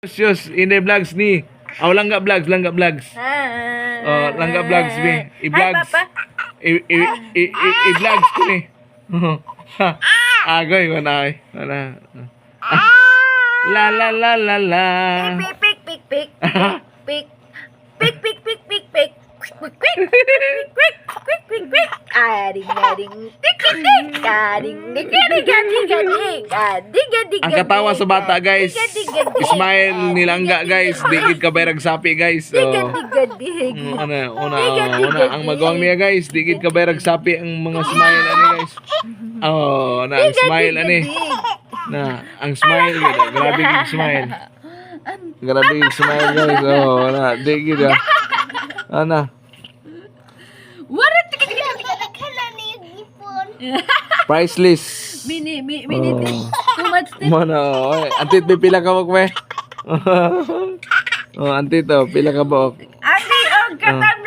Sus, ini vlogs ni. Aw langga vlogs. Oh, langga vlogs ni. I-vlogs. I-vlogs ko ni. Agoy ko na. La la la la la. Pik. Ang katawa sa bata guys. Smile ni Langga guys. Digid ka bayrag sapi guys. Una ang magawang niya guys. Digid ka bayrag sapi ang mga smile ani guys. Oh, na ang smile ani. Na ang smile gid. Grabe yung smile. Grabe yung smile guys. Oh, na digid ya. Ana. Priceless. Mini. Too much thing. Mana, antit pila ka bok me. Oh, antit pila ka bok. Andi, katam